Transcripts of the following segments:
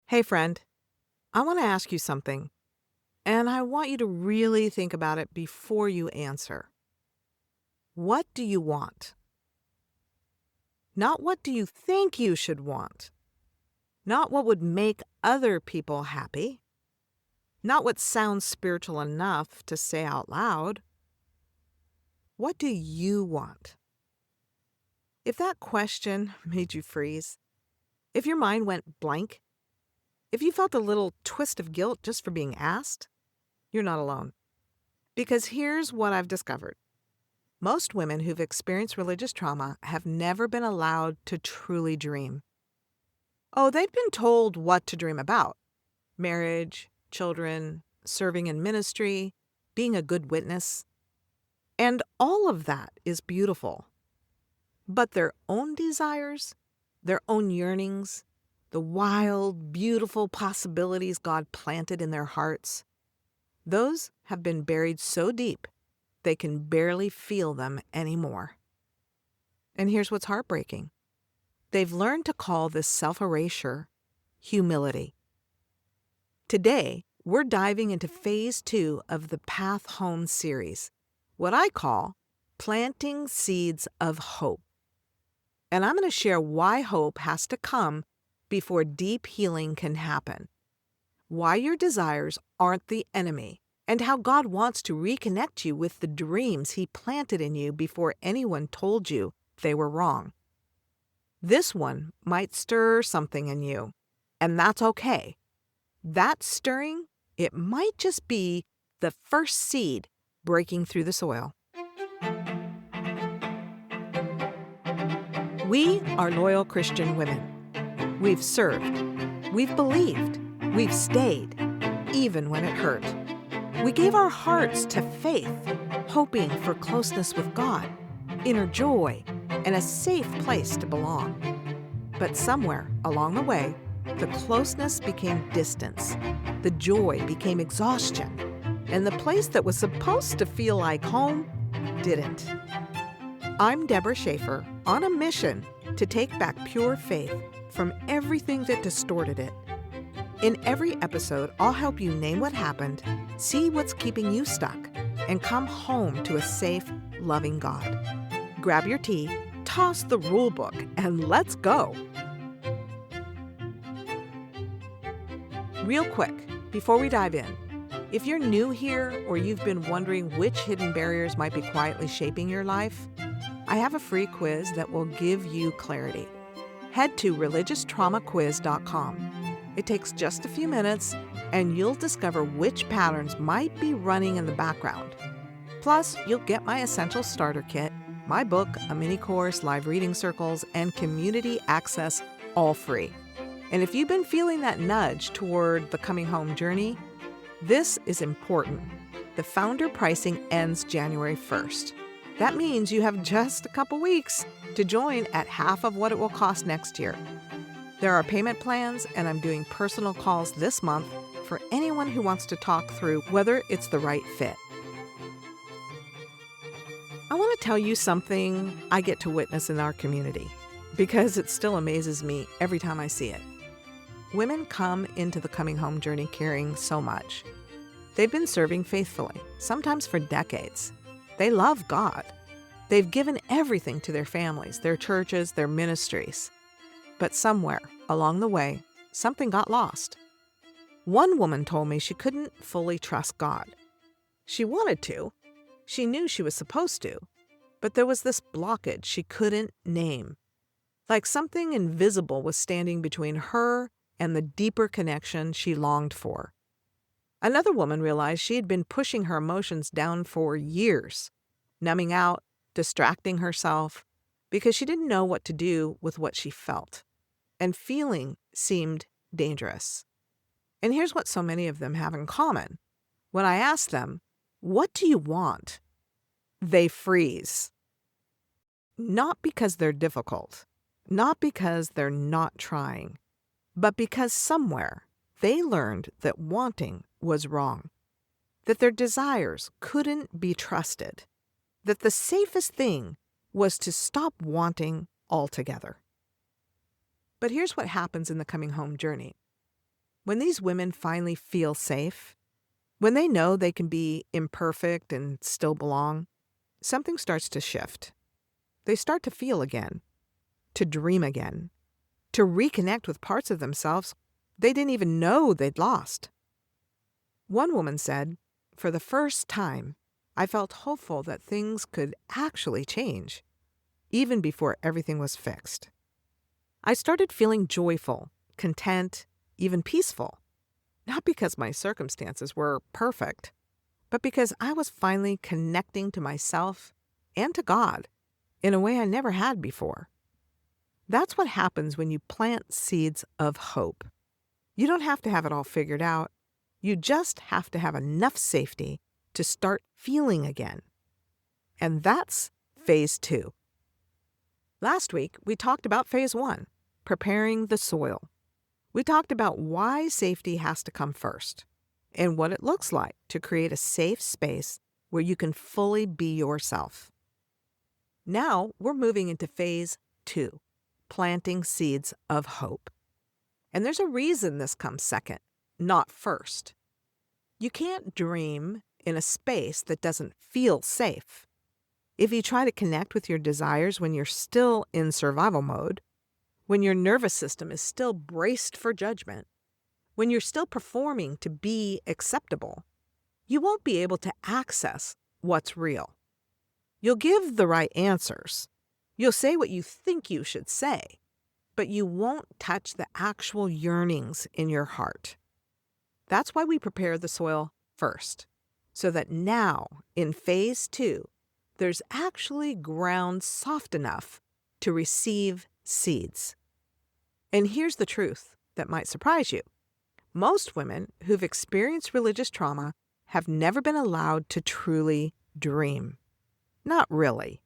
Hey, friend, I want to ask you something, and I want you to really think about it before you answer. What do you want? Not what do you think you should want. Not what would make other people happy. Not what sounds spiritual enough to say out loud. What do you want? If that question made you freeze, if your mind went blank, if you felt a little twist of guilt just for being asked, you're not alone. Because here's what I've discovered. Most women who've experienced religious trauma have never been allowed to truly dream. Oh, they've been told what to dream about: marriage, children, serving in ministry, being a good witness. And all of that is beautiful. But their own desires, their own yearnings, the wild, beautiful possibilities God planted in their hearts, those have been buried so deep they can barely feel them anymore. And here's what's heartbreaking. They've learned to call this self-erasure humility. Today, we're diving into phase 2 of the Path Home series, what I call planting seeds of hope. And I'm going to share why hope has to come before deep healing can happen, why your desires aren't the enemy, and how God wants to reconnect you with the dreams He planted in you before anyone told you they were wrong. This one might stir something in you, and that's okay. That stirring, it might just be the first seed breaking through the soil. We are loyal Christian women. We've served, we've believed, we've stayed, even when it hurt. We gave our hearts to faith, hoping for closeness with God, inner joy, and a safe place to belong. But somewhere along the way, the closeness became distance, the joy became exhaustion, and the place that was supposed to feel like home didn't. I'm Debra Schaefer, on a mission to take back pure faith from everything that distorted it. In every episode, I'll help you name what happened, see what's keeping you stuck, and come home to a safe, loving God. Grab your tea, toss the rule book, and let's go. Real quick, before we dive in, if you're new here or you've been wondering which hidden barriers might be quietly shaping your life, I have a free quiz that will give you clarity. Head to religionstraumaquiz.com. It takes just a few minutes, and you'll discover which patterns might be running in the background. Plus, you'll get my essential starter kit, my book, a mini course, live reading circles, and community access, all free. And if you've been feeling that nudge toward the coming home journey, this is important. The founder pricing ends January 1st. That means you have just a couple weeks to join at half of what it will cost next year. There are payment plans, and I'm doing personal calls this month for anyone who wants to talk through whether it's the right fit. I want to tell you something I get to witness in our community, because it still amazes me every time I see it. Women come into the coming home journey carrying so much. They've been serving faithfully, sometimes for decades. They love God. They've given everything to their families, their churches, their ministries. But somewhere along the way, something got lost. One woman told me she couldn't fully trust God. She wanted to. She knew she was supposed to. But there was this blockage she couldn't name. Like something invisible was standing between her and the deeper connection she longed for. Another woman realized she had been pushing her emotions down for years, numbing out, distracting herself, because she didn't know what to do with what she felt. And feeling seemed dangerous. And here's what so many of them have in common. When I ask them, "What do you want?" they freeze. Not because they're difficult, not because they're not trying, but because somewhere they learned that wanting was wrong, that their desires couldn't be trusted, that the safest thing was to stop wanting altogether. But here's what happens in the coming home journey. When these women finally feel safe, when they know they can be imperfect and still belong, something starts to shift. They start to feel again, to dream again, to reconnect with parts of themselves they didn't even know they'd lost. One woman said, "For the first time, I felt hopeful that things could actually change, even before everything was fixed. I started feeling joyful, content, even peaceful, not because my circumstances were perfect, but because I was finally connecting to myself and to God in a way I never had before." That's what happens when you plant seeds of hope. You don't have to have it all figured out. You just have to have enough safety to start feeling again. And that's phase 2. Last week, we talked about phase 1, preparing the soil. We talked about why safety has to come first and what it looks like to create a safe space where you can fully be yourself. Now we're moving into phase 2, planting seeds of hope. And there's a reason this comes second, not first. You can't dream in a space that doesn't feel safe. If you try to connect with your desires when you're still in survival mode, when your nervous system is still braced for judgment, when you're still performing to be acceptable, you won't be able to access what's real. You'll give the right answers. You'll say what you think you should say, but you won't touch the actual yearnings in your heart. That's why we prepare the soil first, so that now, in phase 2, there's actually ground soft enough to receive seeds. And here's the truth that might surprise you. Most women who've experienced religious trauma have never been allowed to truly dream. Not really.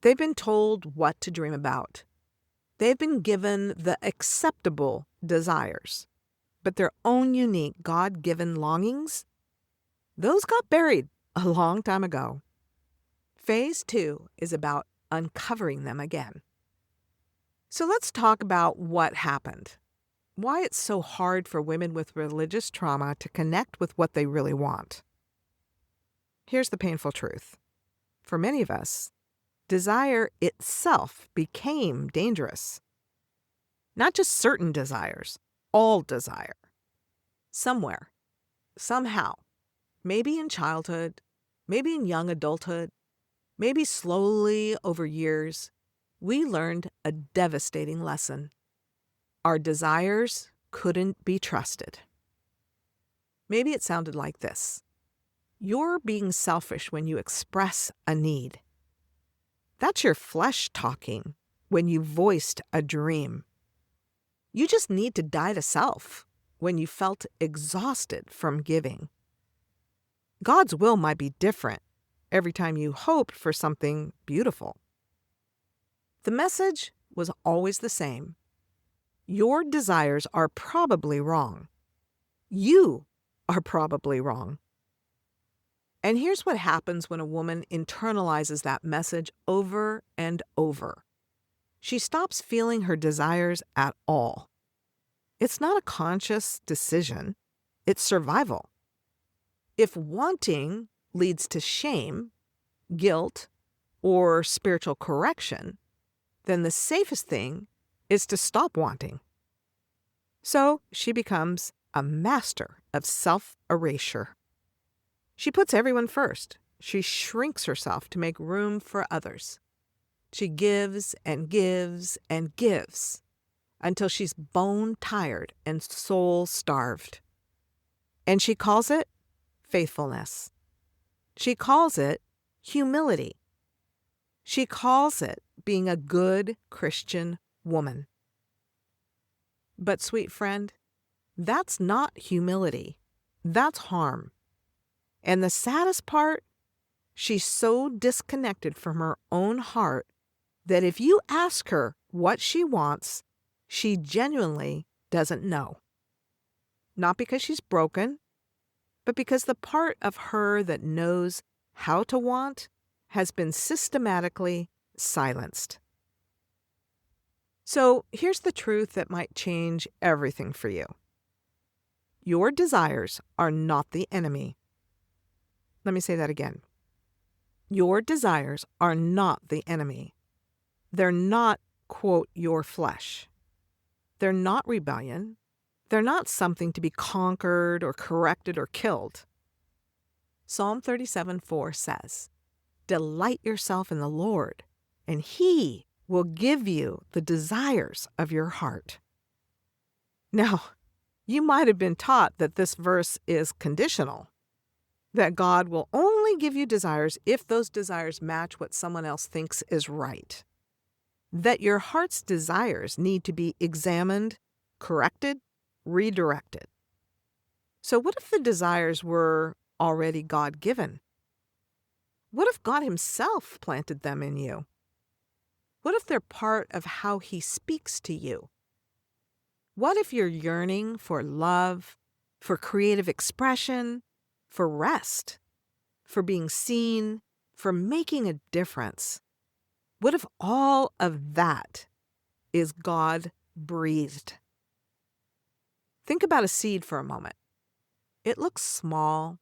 They've been told what to dream about. They've been given the acceptable desires, but their own unique God-given longings, those got buried a long time ago. Phase 2 is about uncovering them again. So let's talk about what happened. Why it's so hard for women with religious trauma to connect with what they really want. Here's the painful truth. For many of us, desire itself became dangerous. Not just certain desires, all desire. Somewhere, somehow, maybe in childhood, maybe in young adulthood, maybe slowly over years, we learned a devastating lesson. Our desires couldn't be trusted. Maybe it sounded like this. You're being selfish when you express a need. That's your flesh talking when you voiced a dream. You just need to die to self when you felt exhausted from giving. God's will might be different every time you hoped for something beautiful. The message was always the same. Your desires are probably wrong. You are probably wrong. And here's what happens when a woman internalizes that message over and over. She stops feeling her desires at all. It's not a conscious decision. It's survival. If wanting leads to shame, guilt, or spiritual correction, then the safest thing is to stop wanting. So she becomes a master of self-erasure. She puts everyone first. She shrinks herself to make room for others. She gives and gives and gives until she's bone-tired and soul-starved. And she calls it faithfulness. She calls it humility. She calls it being a good Christian woman. But, sweet friend, that's not humility. That's harm. And the saddest part, she's so disconnected from her own heart that if you ask her what she wants, she genuinely doesn't know. Not because she's broken, but because the part of her that knows how to want has been systematically silenced. So here's the truth that might change everything for you. Your desires are not the enemy. Let me say that again. Your desires are not the enemy. They're not, quote, your flesh. They're not rebellion. They're not something to be conquered or corrected or killed. Psalm 37:4 says, "Delight yourself in the Lord, and He will give you the desires of your heart." Now, you might have been taught that this verse is conditional, that God will only give you desires if those desires match what someone else thinks is right, that your heart's desires need to be examined, corrected, redirected. So what if the desires were already God-given? What if God Himself planted them in you? What if they're part of how He speaks to you? What if you're yearning for love, for creative expression, for rest, for being seen, for making a difference? What if all of that is God-breathed? Think about a seed for a moment. It looks small,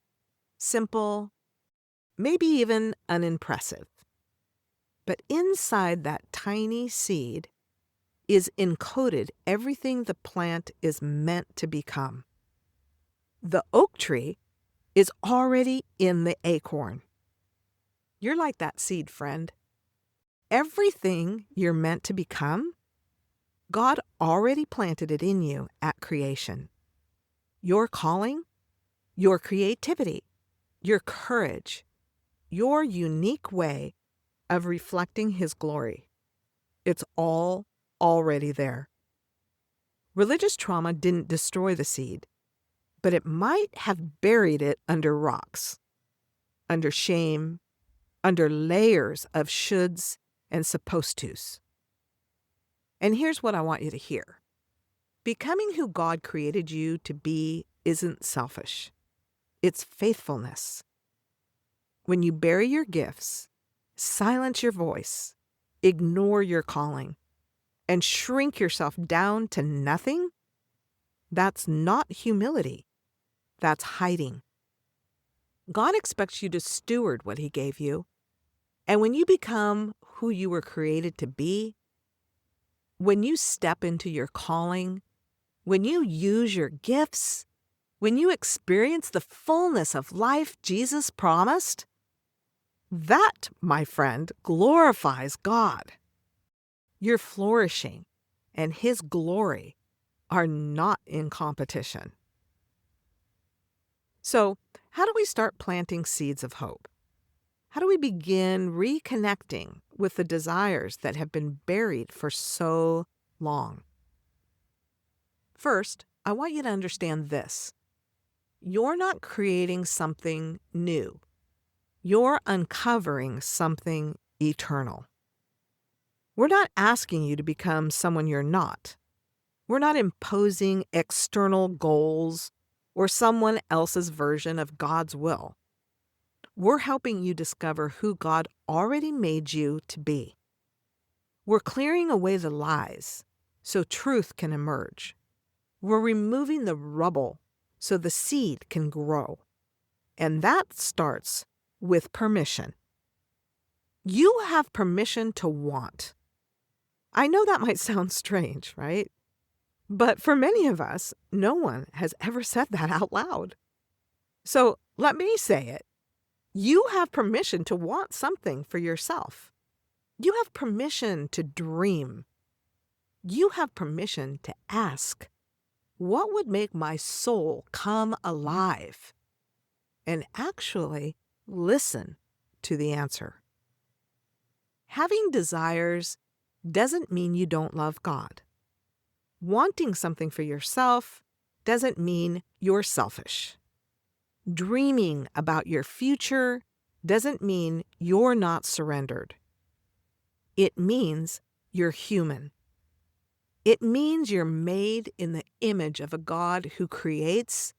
simple, maybe even unimpressive. But inside that tiny seed is encoded everything the plant is meant to become. The oak tree is already in the acorn. You're like that seed, friend. Everything you're meant to become, God already planted it in you at creation. Your calling, your creativity, your courage, your unique way of reflecting His glory. It's all already there. Religious trauma didn't destroy the seed, but it might have buried it under rocks, under shame, under layers of shoulds and supposed tos. And here's what I want you to hear. Becoming who God created you to be isn't selfish. It's faithfulness. When you bury your gifts, silence your voice, ignore your calling, and shrink yourself down to nothing, that's not humility. That's hiding. God expects you to steward what He gave you. And when you become who you were created to be, when you step into your calling, when you use your gifts, when you experience the fullness of life Jesus promised, that, my friend, glorifies God. Your flourishing and His glory are not in competition. So, how do we start planting seeds of hope? How do we begin reconnecting with the desires that have been buried for so long? First, I want you to understand this. You're not creating something new. You're uncovering something eternal. We're not asking you to become someone you're not. We're not imposing external goals or someone else's version of God's will. We're helping you discover who God already made you to be. We're clearing away the lies so truth can emerge. We're removing the rubble so the seed can grow. And that starts with permission. You have permission to want. I know that might sound strange, right? But for many of us, no one has ever said that out loud. So let me say it. You have permission to want something for yourself. You have permission to dream. You have permission to ask, what would make my soul come alive? And actually listen to the answer. Having desires doesn't mean you don't love God. Wanting something for yourself doesn't mean you're selfish. Dreaming about your future doesn't mean you're not surrendered. It means you're human. It means you're made in the image of a God who creates,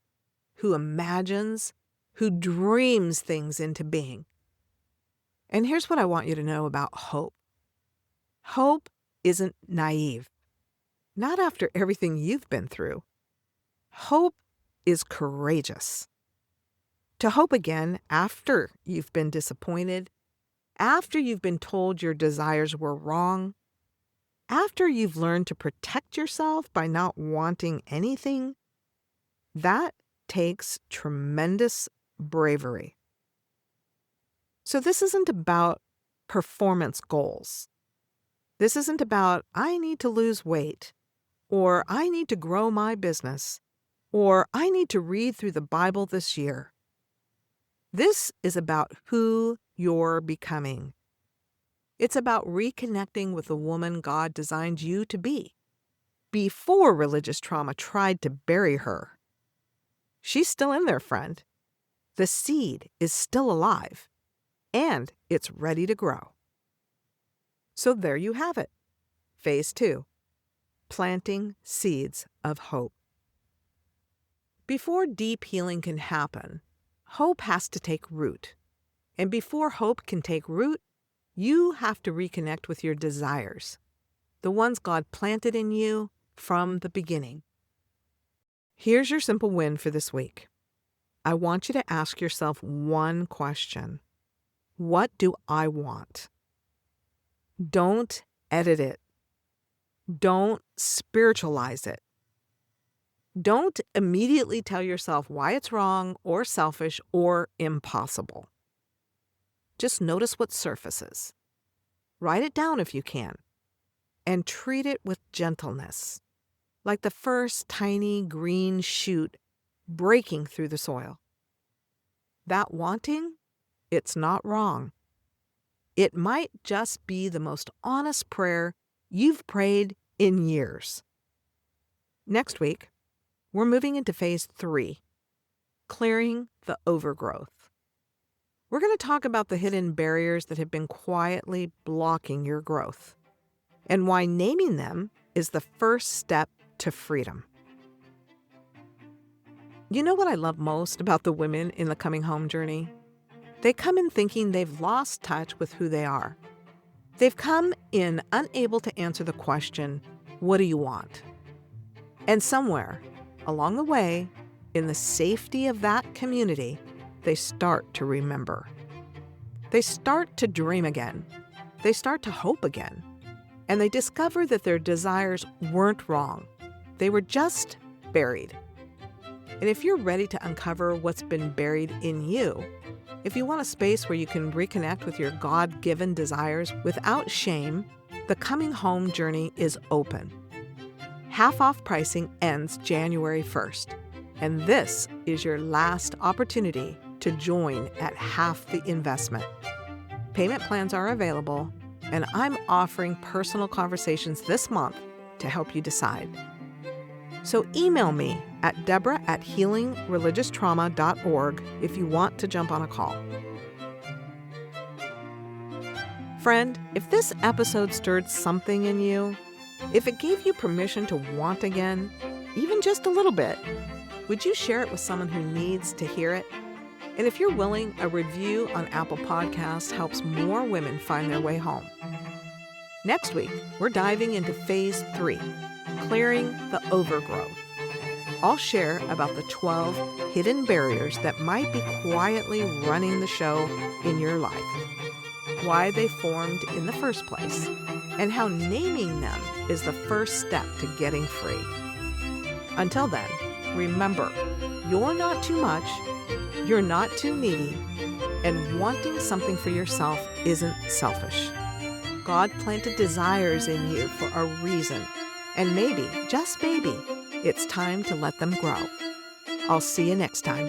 who imagines, who dreams things into being. And here's what I want you to know about hope. Hope isn't naive. Not after everything you've been through. Hope is courageous. To hope again after you've been disappointed, after you've been told your desires were wrong, after you've learned to protect yourself by not wanting anything, that takes tremendous bravery. So this isn't about performance goals. This isn't about, I need to lose weight, or I need to grow my business, or I need to read through the Bible this year. This is about who you're becoming. It's about reconnecting with the woman God designed you to be before religious trauma tried to bury her. She's still in there, friend. The seed is still alive, and it's ready to grow. So there you have it. Phase 2, planting seeds of hope. Before deep healing can happen, hope has to take root. And before hope can take root, you have to reconnect with your desires, the ones God planted in you from the beginning. Here's your simple win for this week. I want you to ask yourself one question. What do I want? Don't edit it. Don't spiritualize it. Don't immediately tell yourself why it's wrong or selfish or impossible. Just notice what surfaces. Write it down if you can, and treat it with gentleness, like the first tiny green shoot breaking through the soil. That wanting, it's not wrong. It might just be the most honest prayer you've prayed in years. Next week, we're moving into phase 3, clearing the overgrowth. We're going to talk about the hidden barriers that have been quietly blocking your growth, and why naming them is the first step to freedom. You know what I love most about the women in the coming home journey? They come in thinking they've lost touch with who they are. They've come in unable to answer the question, what do you want? And somewhere along the way, in the safety of that community, they start to remember. They start to dream again. They start to hope again. And they discover that their desires weren't wrong. They were just buried. And if you're ready to uncover what's been buried in you, if you want a space where you can reconnect with your God-given desires without shame, the Coming Home journey is open. Half-off pricing ends January 1st, and this is your last opportunity to join at half the investment. Payment plans are available, and I'm offering personal conversations this month to help you decide. So email me at Debra@healingreligionstrauma.org if you want to jump on a call. Friend, if this episode stirred something in you, if it gave you permission to want again, even just a little bit, would you share it with someone who needs to hear it? And if you're willing, a review on Apple Podcasts helps more women find their way home. Next week, we're diving into phase 3, clearing the overgrowth. I'll share about the 12 hidden barriers that might be quietly running the show in your life, why they formed in the first place, and how naming them is the first step to getting free. Until then, remember, you're not too much, you're not too needy, and wanting something for yourself isn't selfish. God planted desires in you for a reason, and maybe, just maybe, it's time to let them grow. I'll see you next time.